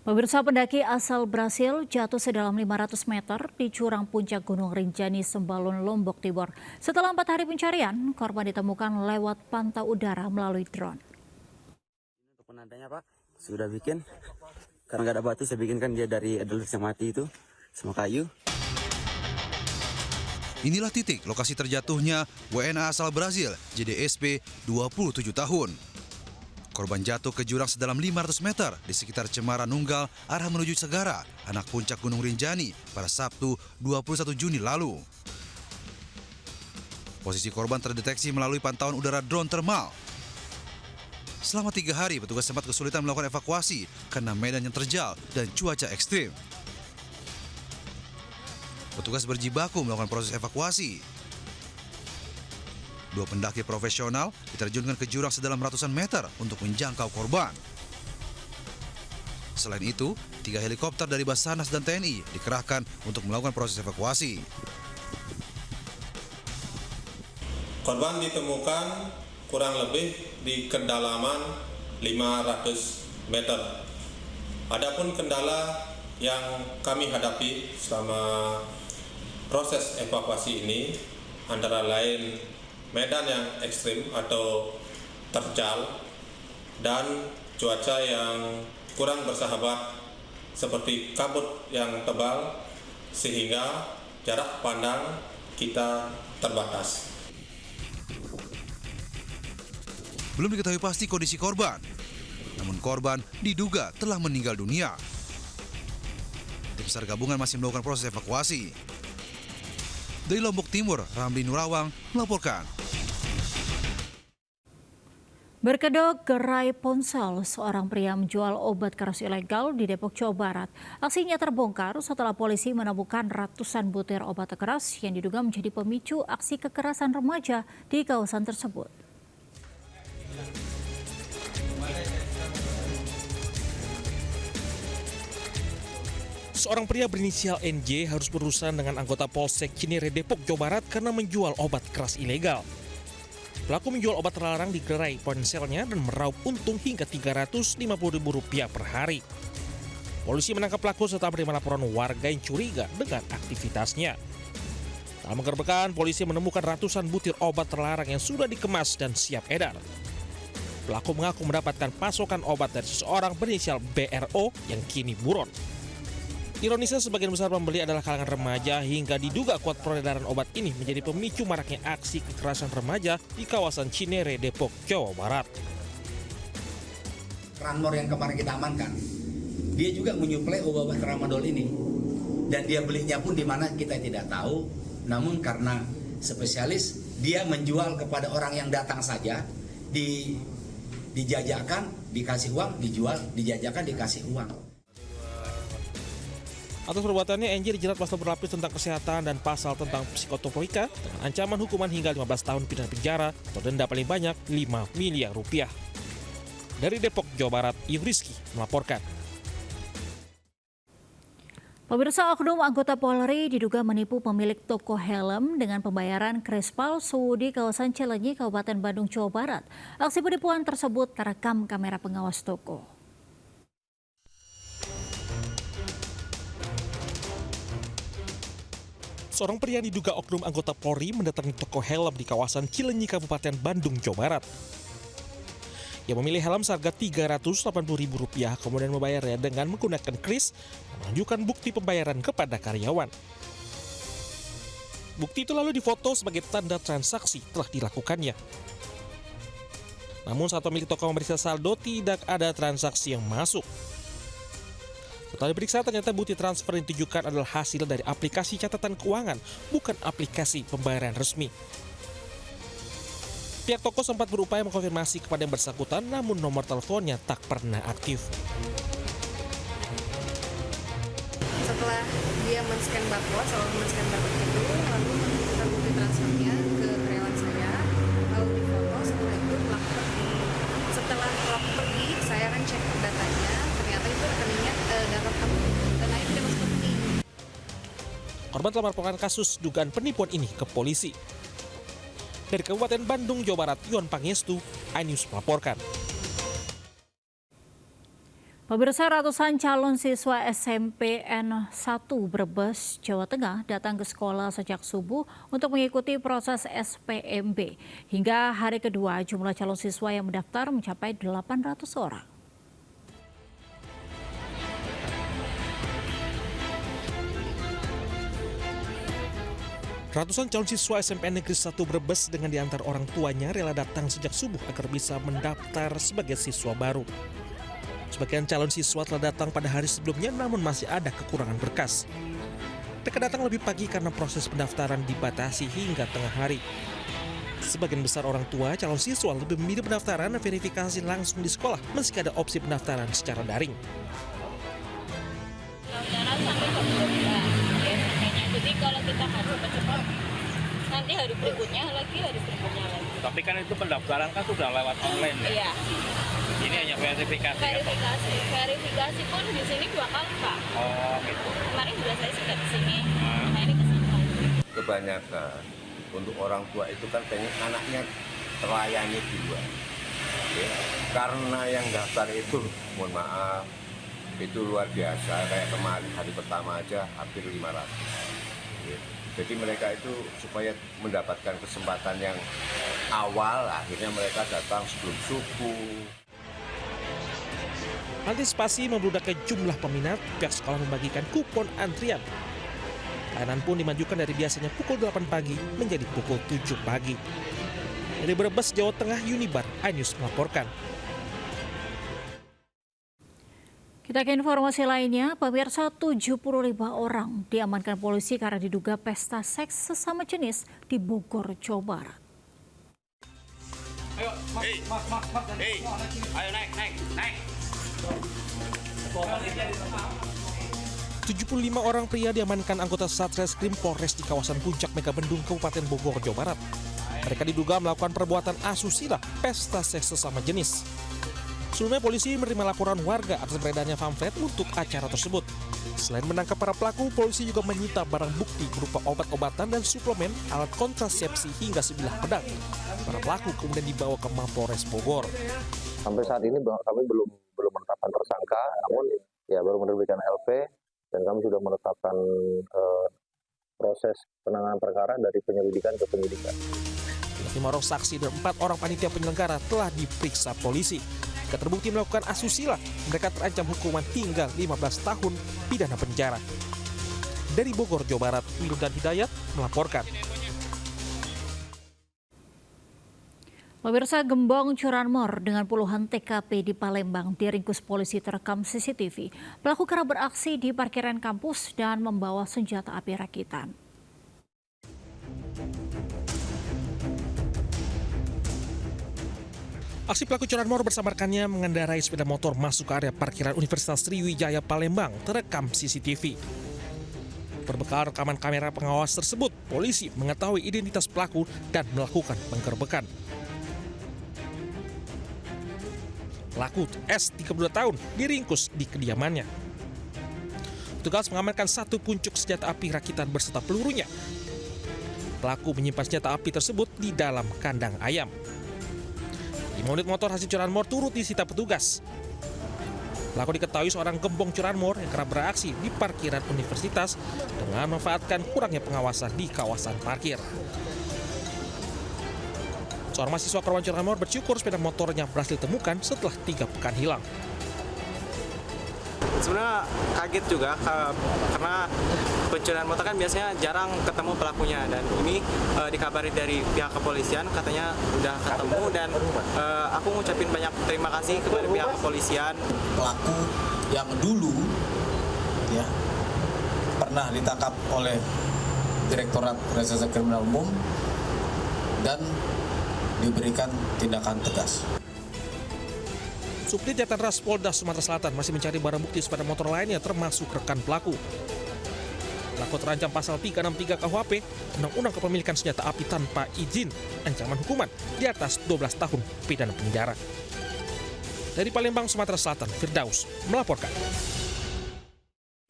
Pemirsa, pendaki asal Brasil jatuh sedalam 500 meter di jurang puncak Gunung Rinjani, Sembalun, Lombok Timur. Setelah 4 hari pencarian, korban ditemukan lewat pantau udara melalui drone. Untuk penandanya Pak, sudah bikin. Karena nggak ada batu, saya bikinkan dia dari edelweiss yang mati itu, sama kayu. Inilah titik lokasi terjatuhnya WNA asal Brasil, JDSP 27 tahun. Korban jatuh ke jurang sedalam 500 meter di sekitar Cemara Nunggal, arah menuju Segara, anak puncak Gunung Rinjani pada Sabtu 21 Juni lalu. Posisi korban terdeteksi melalui pantauan udara drone thermal. Selama 3 hari, petugas sempat kesulitan melakukan evakuasi karena medan yang terjal dan cuaca ekstrim. Petugas berjibaku melakukan proses evakuasi. 2 pendaki profesional diterjunkan ke jurang sedalam ratusan meter untuk menjangkau korban. Selain itu, 3 helikopter dari Basarnas dan TNI dikerahkan untuk melakukan proses evakuasi. Korban ditemukan kurang lebih di kedalaman 500 meter. Adapun kendala yang kami hadapi selama proses evakuasi ini antara lain medan yang ekstrim atau terjal dan cuaca yang kurang bersahabat seperti kabut yang tebal sehingga jarak pandang kita terbatas. Belum diketahui pasti kondisi korban, namun korban diduga telah meninggal dunia. Tim SAR gabungan masih melakukan proses evakuasi. Dari Lombok Timur, Ramli Nurawang melaporkan. Berkedok gerai ponsel, seorang pria menjual obat keras ilegal di Depok, Jawa Barat. Aksinya terbongkar setelah polisi menemukan ratusan butir obat keras yang diduga menjadi pemicu aksi kekerasan remaja di kawasan tersebut. Seorang pria berinisial NJ harus berurusan dengan anggota Polsek Cinere Depok, Jawa Barat karena menjual obat keras ilegal. Pelaku menjual obat terlarang di gerai ponselnya dan meraup untung hingga Rp350.000 per hari. Polisi menangkap pelaku setelah menerima laporan warga yang curiga dengan aktivitasnya. Dalam penggerbekan, polisi menemukan ratusan butir obat terlarang yang sudah dikemas dan siap edar. Pelaku mengaku mendapatkan pasokan obat dari seseorang berinisial BRO yang kini buron. Ironisnya, sebagian besar pembeli adalah kalangan remaja hingga diduga kuat peredaran obat ini menjadi pemicu maraknya aksi kekerasan remaja di kawasan Cinere, Depok, Jawa Barat. Ranmor yang kemarin kita amankan, dia juga menyuplai obat tramadol ini. Dan dia belinya pun di mana kita tidak tahu, namun karena spesialis, dia menjual kepada orang yang datang saja, dijajakan, dikasih uang, dijual, dijajakan, dikasih uang. Atas perbuatannya, NJ dijerat pasal berlapis tentang kesehatan dan pasal tentang psikotropika dengan ancaman hukuman hingga 15 tahun pidana penjara atau denda paling banyak Rp5 miliar. Dari Depok, Jawa Barat, Rizky melaporkan. Pemirsa, oknum anggota Polri diduga menipu pemilik toko helm dengan pembayaran kris palsu di kawasan Cilenyi, Kabupaten Bandung, Jawa Barat. Aksi penipuan tersebut terekam kamera pengawas toko. Seorang pria diduga oknum anggota Polri mendatangi toko helm di kawasan Cilenyi, Kabupaten Bandung, Jawa Barat. Ia memilih helm seharga Rp380.000, kemudian membayarnya dengan menggunakan kris dan menunjukkan bukti pembayaran kepada karyawan. Bukti itu lalu difoto sebagai tanda transaksi telah dilakukannya. Namun saat pemilik toko memeriksa saldo, tidak ada transaksi yang masuk. Setelah diperiksa, ternyata bukti transfer yang ditujukan adalah hasil dari aplikasi catatan keuangan, bukan aplikasi pembayaran resmi. Pihak toko sempat berupaya mengkonfirmasi kepada yang bersangkutan, namun nomor teleponnya tak pernah aktif. Setelah dia men-scan barcode, itu, lalu menunjukkan bukti transfernya ke karyawan saya, lalu difoto, setelah itu pelaku pergi. Setelah pelaku pergi, saya akan cek datanya, ternyata itu rekeningnya dapat aktif dan akhirnya masuk rekening. Korban telah melaporkan kasus dugaan penipuan ini ke polisi. Dari Kabupaten Bandung, Jawa Barat, Yon Pangestu, iNews melaporkan. Pemirsa, ratusan calon siswa SMPN 1 Brebes, Jawa Tengah datang ke sekolah sejak subuh untuk mengikuti proses SPMB. Hingga hari kedua, jumlah calon siswa yang mendaftar mencapai 800 orang. Ratusan calon siswa SMPN Negeri 1 Brebes dengan diantar orang tuanya rela datang sejak subuh agar bisa mendaftar sebagai siswa baru. Sebagian calon siswa telah datang pada hari sebelumnya namun masih ada kekurangan berkas. Mereka datang lebih pagi karena proses pendaftaran dibatasi hingga tengah hari. Sebagian besar orang tua calon siswa lebih memilih pendaftaran dan verifikasi langsung di sekolah meski ada opsi pendaftaran secara daring. Pendaftaran sampai jam 12 biasanya. Jadi kalau kita harus cepat, nanti hari berikutnya lagi. Tapi kan itu pendaftaran kan sudah lewat online ya? Iya. Ini hanya verifikasi. Verifikasi pun di sini 2 kali, Pak. Oh, gitu. Kemarin juga saya sudah di sini. Nah, ini ke sana. Kebanyakan untuk orang tua itu kan pengen anaknya terlayani duluan. Oke. Karena yang daftar itu, mohon maaf, itu luar biasa. Kayak kemarin hari pertama aja hampir 500. Oke. Jadi mereka itu supaya mendapatkan kesempatan yang awal, akhirnya mereka datang sebelum subuh. Antisipasi membludaknya jumlah peminat, pihak sekolah membagikan kupon antrian. Layanan pun dimajukan dari biasanya pukul 8 pagi menjadi pukul 7 pagi. Dari Brebes, Jawa Tengah, Unibar, iNews melaporkan. Kita ke informasi lainnya, pemirsa, 75 orang diamankan polisi karena diduga pesta seks sesama jenis di Bogor, Jawa Barat. Ayo, ayo naik. 75 orang pria diamankan anggota Satreskrim Polres di kawasan Puncak Megabendung, Kabupaten Bogor, Jawa Barat. Mereka diduga melakukan perbuatan asusila pesta seks sesama jenis. Sebelumnya polisi menerima laporan warga atas beredarnya pamflet untuk acara tersebut. Selain menangkap para pelaku, polisi juga menyita barang bukti berupa obat-obatan dan suplemen, alat kontrasepsi hingga sebilah pedang. Para pelaku kemudian dibawa ke Mapolres Bogor. Sampai saat ini kami belum menetapkan tersangka, namun ya baru menerbitkan LP dan kami sudah menetapkan proses penanganan perkara dari penyelidikan ke penyidikan. 5 orang saksi dan 4 orang panitia penyelenggara telah diperiksa polisi. Jika terbukti melakukan asusila, mereka terancam hukuman hingga 15 tahun pidana penjara. Dari Bogor, Jawa Barat, Wildan Hidayat melaporkan. Pemirsa, gembong curanmor dengan puluhan TKP di Palembang diringkus polisi terekam CCTV. Pelaku kerap beraksi di parkiran kampus dan membawa senjata api rakitan. Aksi pelaku curanmor bersama rekannya mengendarai sepeda motor masuk ke area parkiran Universitas Sriwijaya Palembang terekam CCTV. Berbekal rekaman kamera pengawas tersebut, polisi mengetahui identitas pelaku dan melakukan penggerbekan. Pelaku S, 32 tahun, diringkus di kediamannya. Petugas mengamankan 1 puncuk senjata api rakitan berserta pelurunya. Pelaku menyimpan senjata api tersebut di dalam kandang ayam. 5 unit motor hasil curanmor turut disita petugas. Pelaku diketahui seorang gembong curanmor yang kerap beraksi di parkiran universitas dengan memanfaatkan kurangnya pengawasan di kawasan parkir. Seorang mahasiswa korban curanmor bersyukur sepeda motornya berhasil ditemukan setelah 3 pekan hilang. Sebenarnya kaget juga karena pencurian motor kan biasanya jarang ketemu pelakunya, dan ini dikabari dari pihak kepolisian katanya udah ketemu, dan aku ngucapin banyak terima kasih kepada pihak kepolisian. Pelaku yang dulu ya pernah ditangkap oleh Direktorat Reserse Kriminal Umum dan diberikan tindakan tegas. Subdit Jatan-Ras Polda Sumatera Selatan masih mencari barang bukti sepeda motor lainnya termasuk rekan pelaku. Pelaku terancam pasal 363 KUHP, Undang-Undang Kepemilikan Senjata Api tanpa izin, ancaman hukuman di atas 12 tahun pidana penjara. Dari Palembang, Sumatera Selatan, Firdaus melaporkan.